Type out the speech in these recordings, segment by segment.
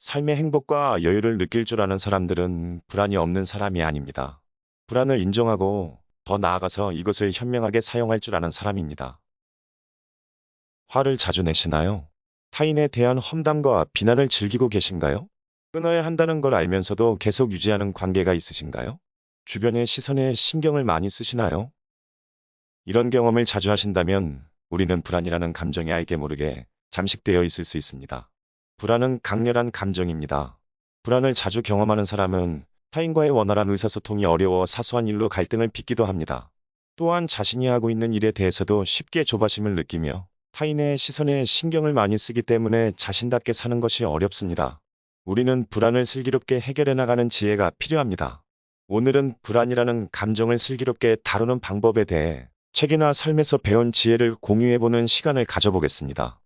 삶의 행복과 여유를 느낄 줄 아는 사람들은 불안이 없는 사람이 아닙니다. 불안을 인정하고 더 나아가서 이것을 현명하게 사용할 줄 아는 사람입니다. 화를 자주 내시나요? 타인에 대한 험담과 비난을 즐기고 계신가요? 끊어야 한다는 걸 알면서도 계속 유지하는 관계가 있으신가요? 주변의 시선에 신경을 많이 쓰시나요? 이런 경험을 자주 하신다면 우리는 불안이라는 감정에 알게 모르게 잠식되어 있을 수 있습니다. 불안은 강렬한 감정입니다. 불안을 자주 경험하는 사람은 타인과의 원활한 의사소통이 어려워 사소한 일로 갈등을 빚기도 합니다. 또한 자신이 하고 있는 일에 대해서도 쉽게 조바심을 느끼며 타인의 시선에 신경을 많이 쓰기 때문에 자신답게 사는 것이 어렵습니다. 우리는 불안을 슬기롭게 해결해 나가는 지혜가 필요합니다. 오늘은 불안이라는 감정을 슬기롭게 다루는 방법에 대해 책이나 삶에서 배운 지혜를 공유해보는 시간을 가져보겠습니다.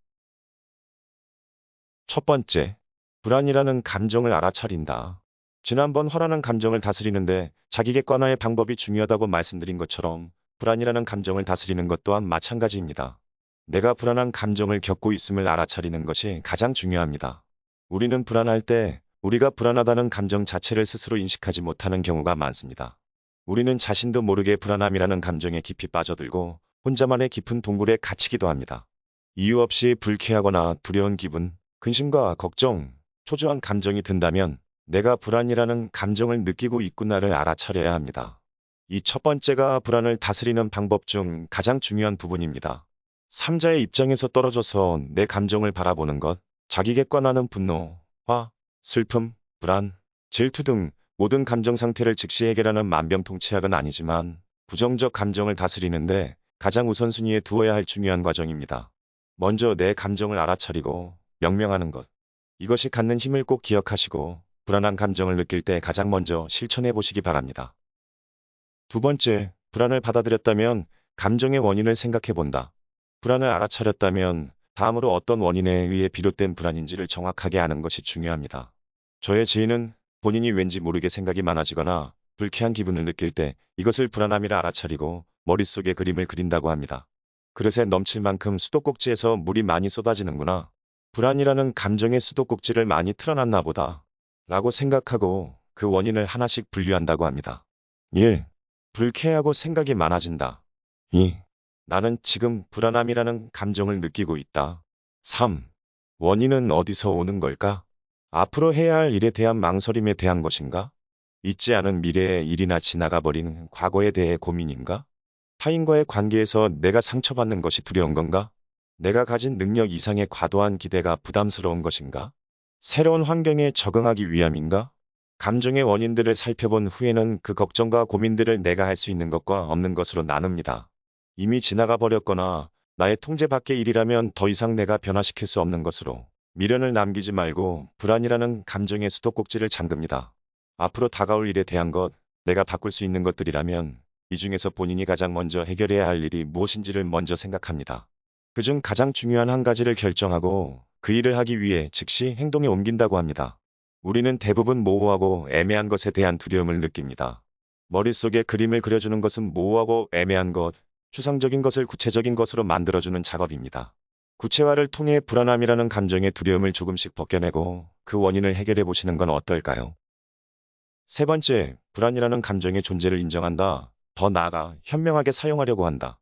첫 번째, 불안이라는 감정을 알아차린다. 지난번 화라는 감정을 다스리는데 자기 객관화의 방법이 중요하다고 말씀드린 것처럼 불안이라는 감정을 다스리는 것 또한 마찬가지입니다. 내가 불안한 감정을 겪고 있음을 알아차리는 것이 가장 중요합니다. 우리는 불안할 때 우리가 불안하다는 감정 자체를 스스로 인식하지 못하는 경우가 많습니다. 우리는 자신도 모르게 불안함이라는 감정에 깊이 빠져들고 혼자만의 깊은 동굴에 갇히기도 합니다. 이유 없이 불쾌하거나 두려운 기분, 근심과 걱정, 초조한 감정이 든다면 내가 불안이라는 감정을 느끼고 있구나를 알아차려야 합니다. 이 첫 번째가 불안을 다스리는 방법 중 가장 중요한 부분입니다. 삼자의 입장에서 떨어져서 내 감정을 바라보는 것, 자기 객관화는 분노, 화, 슬픔, 불안, 질투 등 모든 감정 상태를 즉시 해결하는 만병통치약은 아니지만 부정적 감정을 다스리는데 가장 우선순위에 두어야 할 중요한 과정입니다. 먼저 내 감정을 알아차리고 명명하는 것. 이것이 갖는 힘을 꼭 기억하시고 불안한 감정을 느낄 때 가장 먼저 실천해 보시기 바랍니다. 두 번째, 불안을 받아들였다면 감정의 원인을 생각해 본다. 불안을 알아차렸다면 다음으로 어떤 원인에 의해 비롯된 불안인지를 정확하게 아는 것이 중요합니다. 저의 지인은 본인이 왠지 모르게 생각이 많아지거나 불쾌한 기분을 느낄 때 이것을 불안함이라 알아차리고 머릿속에 그림을 그린다고 합니다. 그릇에 넘칠 만큼 수도꼭지에서 물이 많이 쏟아지는구나. 불안이라는 감정의 수도꼭지를 많이 틀어놨나 보다. 라고 생각하고 그 원인을 하나씩 분류한다고 합니다. 1. 불쾌하고 생각이 많아진다. 2. 나는 지금 불안함이라는 감정을 느끼고 있다. 3. 원인은 어디서 오는 걸까? 앞으로 해야 할 일에 대한 망설임에 대한 것인가? 있지 않은 미래의 일이나 지나가버린 과거에 대해 고민인가? 타인과의 관계에서 내가 상처받는 것이 두려운 건가? 내가 가진 능력 이상의 과도한 기대가 부담스러운 것인가? 새로운 환경에 적응하기 위함인가? 감정의 원인들을 살펴본 후에는 그 걱정과 고민들을 내가 할 수 있는 것과 없는 것으로 나눕니다. 이미 지나가 버렸거나 나의 통제 밖의 일이라면 더 이상 내가 변화시킬 수 없는 것으로 미련을 남기지 말고 불안이라는 감정의 수도꼭지를 잠급니다. 앞으로 다가올 일에 대한 것, 내가 바꿀 수 있는 것들이라면 이 중에서 본인이 가장 먼저 해결해야 할 일이 무엇인지를 먼저 생각합니다. 그중 가장 중요한 한 가지를 결정하고 그 일을 하기 위해 즉시 행동에 옮긴다고 합니다. 우리는 대부분 모호하고 애매한 것에 대한 두려움을 느낍니다. 머릿속에 그림을 그려주는 것은 모호하고 애매한 것, 추상적인 것을 구체적인 것으로 만들어주는 작업입니다. 구체화를 통해 불안함이라는 감정의 두려움을 조금씩 벗겨내고 그 원인을 해결해 보시는 건 어떨까요? 세 번째, 불안이라는 감정의 존재를 인정한다. 더 나아가 현명하게 사용하려고 한다.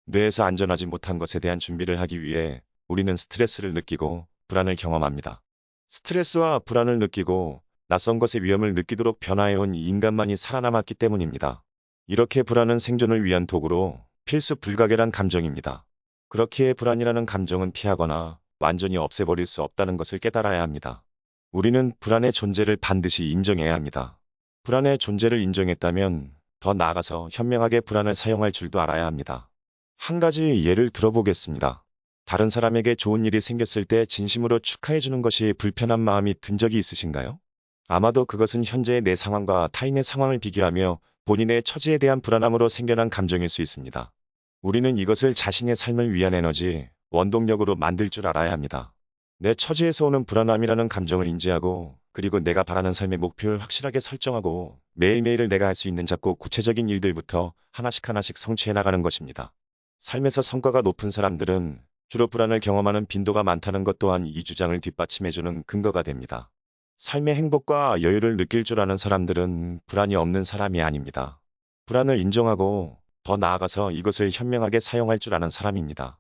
뇌에서 안전하지 못한 것에 대한 준비를 하기 위해 우리는 스트레스를 느끼고 불안을 경험합니다. 스트레스와 불안을 느끼고 낯선 것의 위험을 느끼도록 변화해온 인간만이 살아남았기 때문입니다. 이렇게 불안은 생존을 위한 도구로 필수 불가결한 감정입니다. 그렇기에 불안이라는 감정은 피하거나 완전히 없애버릴 수 없다는 것을 깨달아야 합니다. 우리는 불안의 존재를 반드시 인정해야 합니다. 불안의 존재를 인정했다면 더 나아가서 현명하게 불안을 사용할 줄도 알아야 합니다. 한 가지 예를 들어보겠습니다. 다른 사람에게 좋은 일이 생겼을 때 진심으로 축하해주는 것이 불편한 마음이 든 적이 있으신가요? 아마도 그것은 현재의 내 상황과 타인의 상황을 비교하며 본인의 처지에 대한 불안함으로 생겨난 감정일 수 있습니다. 우리는 이것을 자신의 삶을 위한 에너지, 원동력으로 만들 줄 알아야 합니다. 내 처지에서 오는 불안함이라는 감정을 인지하고 그리고 내가 바라는 삶의 목표를 확실하게 설정하고 매일매일을 내가 할 수 있는 작고 구체적인 일들부터 하나씩 하나씩 성취해 나가는 것입니다. 삶에서 성과가 높은 사람들은 주로 불안을 경험하는 빈도가 많다는 것 또한 이 주장을 뒷받침해주는 근거가 됩니다. 삶의 행복과 여유를 느낄 줄 아는 사람들은 불안이 없는 사람이 아닙니다. 불안을 인정하고 더 나아가서 이것을 현명하게 사용할 줄 아는 사람입니다.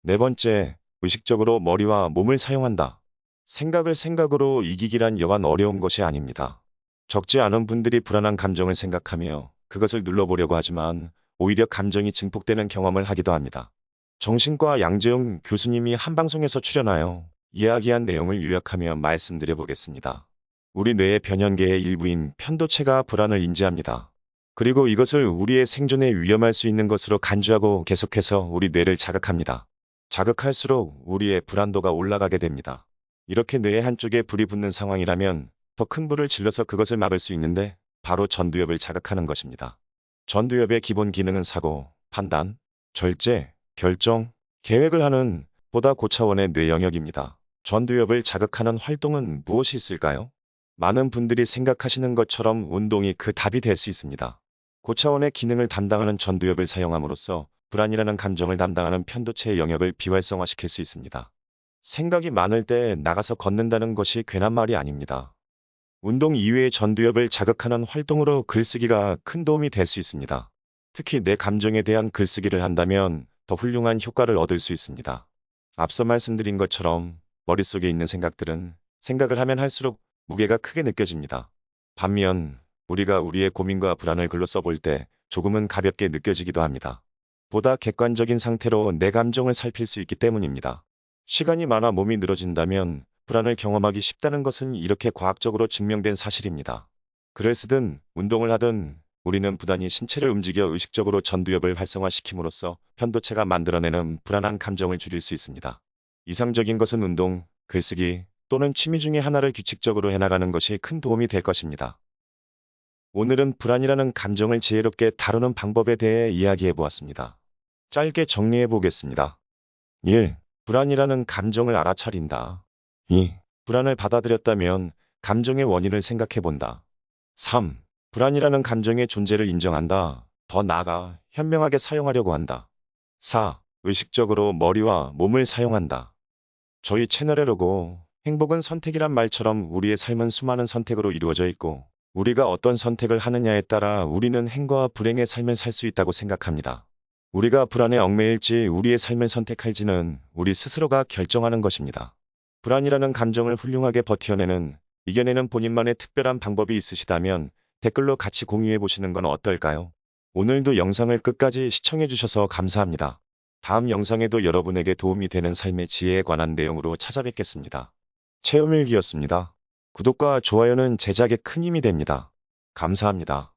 네 번째, 의식적으로 머리와 몸을 사용한다. 생각을 생각으로 이기기란 여간 어려운 것이 아닙니다. 적지 않은 분들이 불안한 감정을 생각하며 그것을 눌러보려고 하지만 오히려 감정이 증폭되는 경험을 하기도 합니다. 정신과 양재용 교수님이 한 방송에서 출연하여 이야기한 내용을 요약하며 말씀드려 보겠습니다. 우리 뇌의 변연계의 일부인 편도체가 불안을 인지합니다. 그리고 이것을 우리의 생존에 위험할 수 있는 것으로 간주하고 계속해서 우리 뇌를 자극합니다. 자극할수록 우리의 불안도가 올라가게 됩니다. 이렇게 뇌의 한쪽에 불이 붙는 상황이라면 더 큰 불을 질러서 그것을 막을 수 있는데 바로 전두엽을 자극하는 것입니다. 전두엽의 기본 기능은 사고, 판단, 절제, 결정, 계획을 하는 보다 고차원의 뇌 영역입니다. 전두엽을 자극하는 활동은 무엇이 있을까요? 많은 분들이 생각하시는 것처럼 운동이 그 답이 될 수 있습니다. 고차원의 기능을 담당하는 전두엽을 사용함으로써 불안이라는 감정을 담당하는 편도체의 영역을 비활성화시킬 수 있습니다. 생각이 많을 때 나가서 걷는다는 것이 괜한 말이 아닙니다. 운동 이외의 전두엽을 자극하는 활동으로 글쓰기가 큰 도움이 될 수 있습니다. 특히 내 감정에 대한 글쓰기를 한다면 더 훌륭한 효과를 얻을 수 있습니다. 앞서 말씀드린 것처럼 머릿속에 있는 생각들은 생각을 하면 할수록 무게가 크게 느껴집니다. 반면 우리가 우리의 고민과 불안을 글로 써볼 때 조금은 가볍게 느껴지기도 합니다. 보다 객관적인 상태로 내 감정을 살필 수 있기 때문입니다. 시간이 많아 몸이 늘어진다면 불안을 경험하기 쉽다는 것은 이렇게 과학적으로 증명된 사실입니다. 글을 쓰든 운동을 하든 우리는 부단히 신체를 움직여 의식적으로 전두엽을 활성화시킴으로써 편도체가 만들어내는 불안한 감정을 줄일 수 있습니다. 이상적인 것은 운동, 글쓰기 또는 취미 중에 하나를 규칙적으로 해나가는 것이 큰 도움이 될 것입니다. 오늘은 불안이라는 감정을 지혜롭게 다루는 방법에 대해 이야기해 보았습니다. 짧게 정리해 보겠습니다. 1. 불안이라는 감정을 알아차린다. 2. 불안을 받아들였다면 감정의 원인을 생각해 본다. 3. 불안이라는 감정의 존재를 인정한다. 더 나아가 현명하게 사용하려고 한다. 4. 의식적으로 머리와 몸을 사용한다. 저희 채널의 로고, 행복은 선택이란 말처럼 우리의 삶은 수많은 선택으로 이루어져 있고, 우리가 어떤 선택을 하느냐에 따라 우리는 행복과 불행의 삶을 살 수 있다고 생각합니다. 우리가 불안에 얽매일지 우리의 삶을 선택할지는 우리 스스로가 결정하는 것입니다. 불안이라는 감정을 훌륭하게 이겨내는 본인만의 특별한 방법이 있으시다면 댓글로 같이 공유해 보시는 건 어떨까요? 오늘도 영상을 끝까지 시청해 주셔서 감사합니다. 다음 영상에도 여러분에게 도움이 되는 삶의 지혜에 관한 내용으로 찾아뵙겠습니다. 체험일기였습니다. 구독과 좋아요는 제작에 큰 힘이 됩니다. 감사합니다.